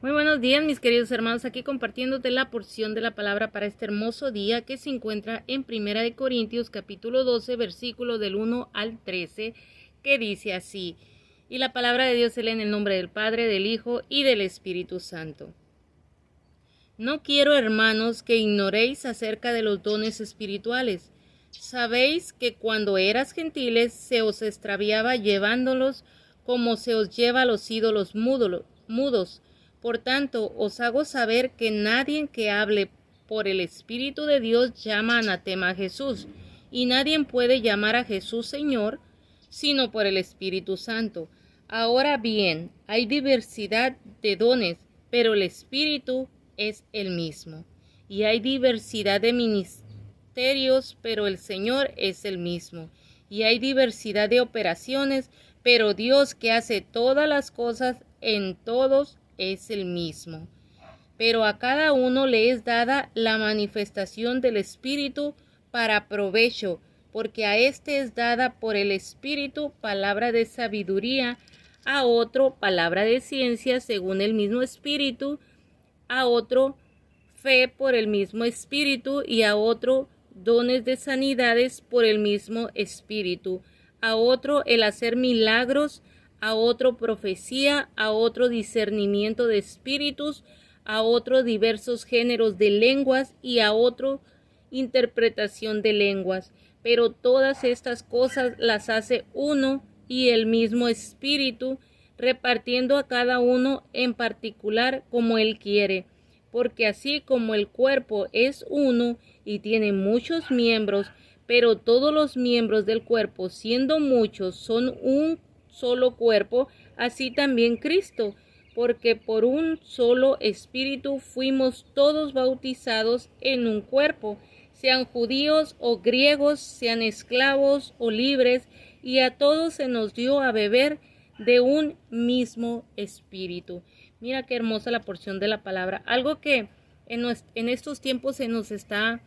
Muy buenos días, mis queridos hermanos, aquí compartiéndote la porción de la palabra para este hermoso día que se encuentra en Primera de Corintios, capítulo 12, versículo del 1 al 13, que dice así: y la palabra de Dios se lee en el nombre del Padre, del Hijo y del Espíritu Santo. No quiero, hermanos, que ignoréis acerca de los dones espirituales. Sabéis que cuando eras gentiles se os extraviaba llevándolos como se os lleva a los ídolos mudos. Por tanto, os hago saber que nadie que hable por el Espíritu de Dios llama anatema a Jesús, y nadie puede llamar a Jesús Señor, sino por el Espíritu Santo. Ahora bien, hay diversidad de dones, pero el Espíritu es el mismo. Y hay diversidad de ministerios, pero el Señor es el mismo. Y hay diversidad de operaciones, pero Dios que hace todas las cosas en todos es el mismo. Pero a cada uno le es dada la manifestación del Espíritu para provecho, porque a éste es dada por el Espíritu palabra de sabiduría, a otro palabra de ciencia según el mismo Espíritu, a otro fe por el mismo Espíritu, y a otro dones de sanidades por el mismo Espíritu, a otro el hacer milagros, a otro profecía, a otro discernimiento de espíritus, a otro diversos géneros de lenguas, y a otro interpretación de lenguas. Pero todas estas cosas las hace uno y el mismo Espíritu, repartiendo a cada uno en particular como Él quiere. Porque así como el cuerpo es uno y tiene muchos miembros, pero todos los miembros del cuerpo, siendo muchos, son un solo cuerpo, así también Cristo, porque por un solo Espíritu fuimos todos bautizados en un cuerpo, sean judíos o griegos, sean esclavos o libres, y a todos se nos dio a beber de un mismo Espíritu. Mira qué hermosa la porción de la palabra. Algo que en estos tiempos se nos está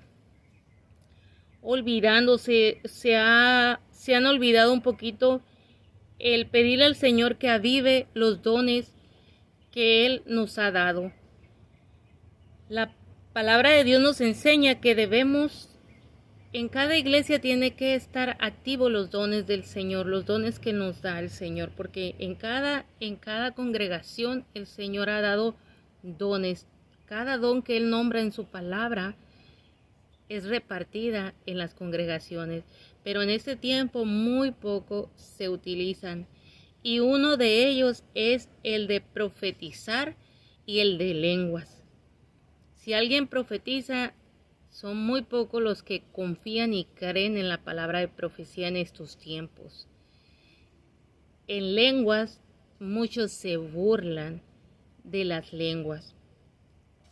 olvidando, se han olvidado un poquito el pedirle al Señor que avive los dones que Él nos ha dado. La palabra de Dios nos enseña que en cada iglesia tiene que estar activos los dones del Señor, los dones que nos da el Señor, porque en cada congregación el Señor ha dado dones. Cada don que Él nombra en su palabra es repartida en las congregaciones, pero en este tiempo muy poco se utilizan. Y uno de ellos es el de profetizar y el de lenguas. Si alguien profetiza, son muy pocos los que confían y creen en la palabra de profecía en estos tiempos. En lenguas, muchos se burlan de las lenguas.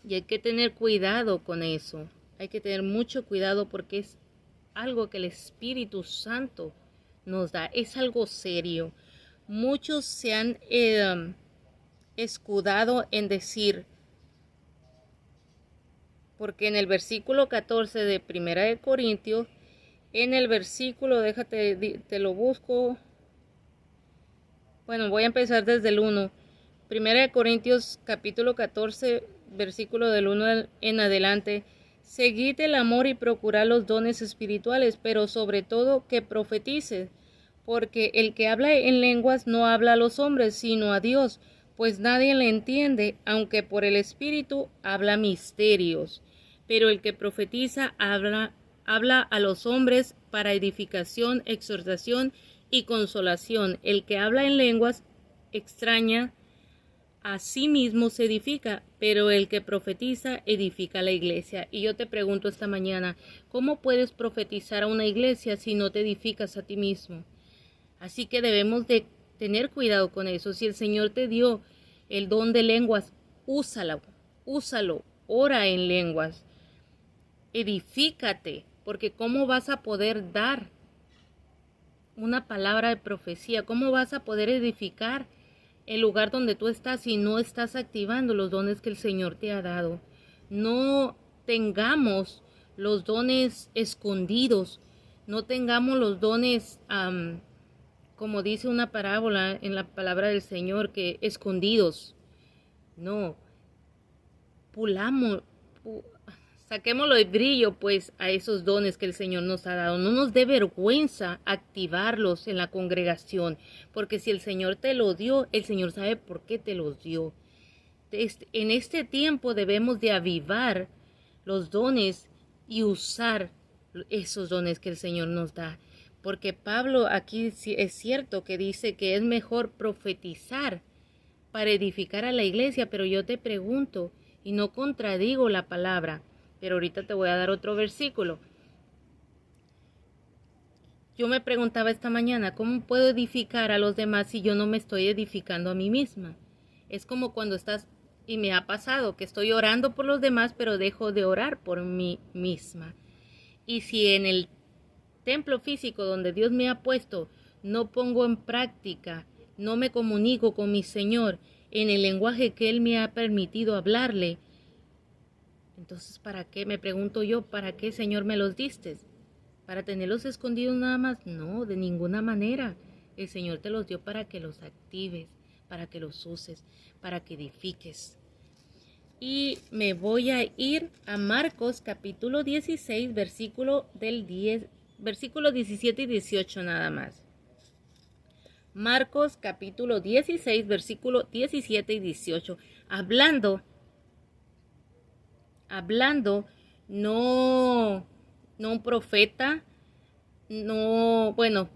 Y hay que tener cuidado con eso. Hay que tener mucho cuidado porque es algo que el Espíritu Santo nos da. Es algo serio. Muchos se han escudado en decir, porque en el versículo 14 de Primera de Corintios, en el versículo, te lo busco. Bueno, voy a empezar desde el 1. Primera de Corintios capítulo 14, versículo del 1 en adelante. Seguid el amor y procurad los dones espirituales, pero sobre todo que profetice, porque el que habla en lenguas no habla a los hombres, sino a Dios, pues nadie le entiende, aunque por el Espíritu habla misterios. Pero el que profetiza habla a los hombres para edificación, exhortación y consolación. El que habla en lenguas extraña a sí mismo se edifica, pero el que profetiza edifica a la iglesia. Y yo te pregunto esta mañana, ¿cómo puedes profetizar a una iglesia si no te edificas a ti mismo? Así que debemos de tener cuidado con eso. Si el Señor te dio el don de lenguas, úsalo, ora en lenguas, edifícate, porque ¿cómo vas a poder dar una palabra de profecía? ¿Cómo vas a poder edificar el lugar donde tú estás si no estás activando los dones que el Señor te ha dado? No tengamos los dones escondidos, no tengamos los dones, como dice una parábola en la palabra del Señor, que escondidos. No, pulamos, saquémoslo de brillo pues a esos dones que el Señor nos ha dado. No nos dé vergüenza activarlos en la congregación, porque si el Señor te lo dio, el Señor sabe por qué te los dio. En este tiempo debemos de avivar los dones y usar esos dones que el Señor nos da. Porque Pablo aquí es cierto que dice que es mejor profetizar para edificar a la iglesia, pero yo te pregunto, y no contradigo la palabra, pero ahorita te voy a dar otro versículo. Yo me preguntaba esta mañana, ¿cómo puedo edificar a los demás si yo no me estoy edificando a mí misma? Es como cuando estás, y me ha pasado, que estoy orando por los demás, pero dejo de orar por mí misma. Y si en el templo físico donde Dios me ha puesto no pongo en práctica, no me comunico con mi Señor en el lenguaje que Él me ha permitido hablarle, entonces ¿para qué? Me pregunto yo, ¿para qué, Señor, me los diste? ¿Para tenerlos escondidos nada más? No, de ninguna manera. El Señor te los dio para que los actives, para que los uses, para que edifiques. Y me voy a ir a Marcos capítulo 16, versículo 17 y 18 nada más. Marcos capítulo 16, versículo 17 y 18. Hablando, no un profeta, no, bueno,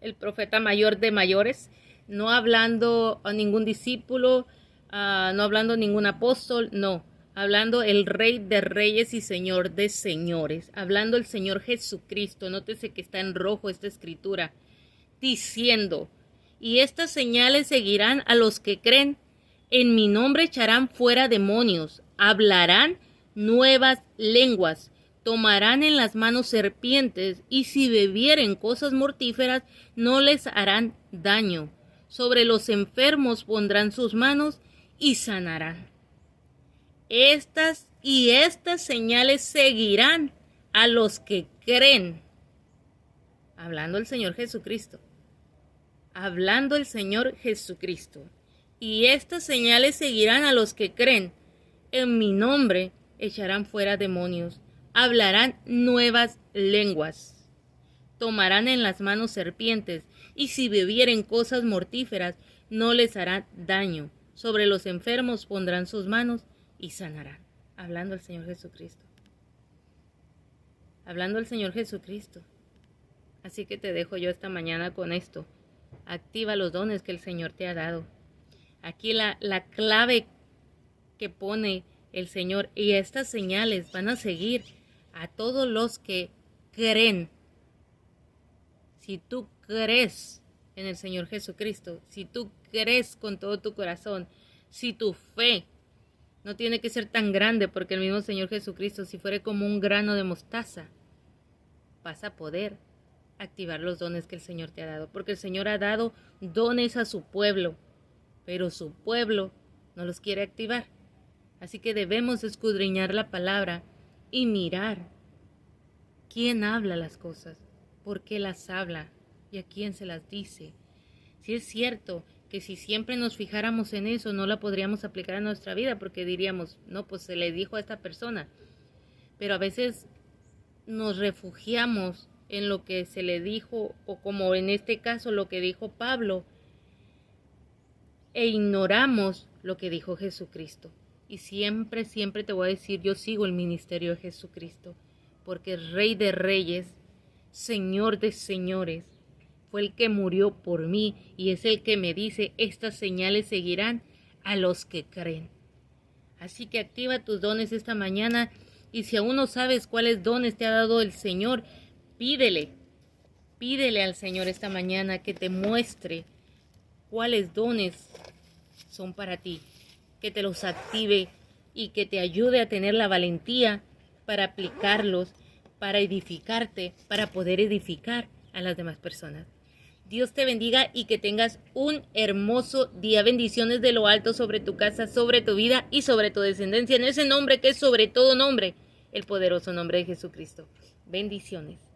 el profeta mayor de mayores, no hablando a ningún discípulo, no hablando ningún apóstol, no, hablando el Rey de Reyes y Señor de Señores, hablando el Señor Jesucristo. Nótese que está en rojo esta escritura, diciendo, y estas señales seguirán a los que creen, en mi nombre echarán fuera demonios, hablarán nuevas lenguas, tomarán en las manos serpientes, y si bebieren cosas mortíferas no les harán daño. Sobre los enfermos pondrán sus manos y sanarán. Estas señales seguirán a los que creen. Hablando el Señor Jesucristo. Hablando el Señor Jesucristo. Y estas señales seguirán a los que creen. En mi nombre echarán fuera demonios. Hablarán nuevas lenguas. Tomarán en las manos serpientes. Y si bebieren cosas mortíferas, no les hará daño. Sobre los enfermos pondrán sus manos y sanarán. Hablando el Señor Jesucristo. Hablando el Señor Jesucristo. Así que te dejo yo esta mañana con esto. Activa los dones que el Señor te ha dado. Aquí la clave que pone el Señor, y estas señales van a seguir a todos los que creen. Si tú crees en el Señor Jesucristo, si tú crees con todo tu corazón, si tu fe no tiene que ser tan grande, porque el mismo Señor Jesucristo, si fuera como un grano de mostaza, vas a poder activar los dones que el Señor te ha dado, porque el Señor ha dado dones a su pueblo, pero su pueblo no los quiere activar. Así que debemos escudriñar la palabra y mirar quién habla las cosas, por qué las habla y a quién se las dice. Si es cierto que si siempre nos fijáramos en eso, no la podríamos aplicar a nuestra vida, porque diríamos, no, pues se le dijo a esta persona. Pero a veces nos refugiamos en lo que se le dijo, o como en este caso lo que dijo Pablo, e ignoramos lo que dijo Jesucristo. Y siempre te voy a decir, yo sigo el ministerio de Jesucristo, porque el Rey de Reyes, Señor de Señores, fue el que murió por mí, y es el que me dice, estas señales seguirán a los que creen. Así que activa tus dones esta mañana, y si aún no sabes cuáles dones te ha dado el Señor, pídele al Señor esta mañana que te muestre cuáles dones son para ti, que te los active y que te ayude a tener la valentía para aplicarlos, para edificarte, para poder edificar a las demás personas. Dios te bendiga y que tengas un hermoso día. Bendiciones de lo alto sobre tu casa, sobre tu vida y sobre tu descendencia, en ese nombre que es sobre todo nombre, el poderoso nombre de Jesucristo. Bendiciones.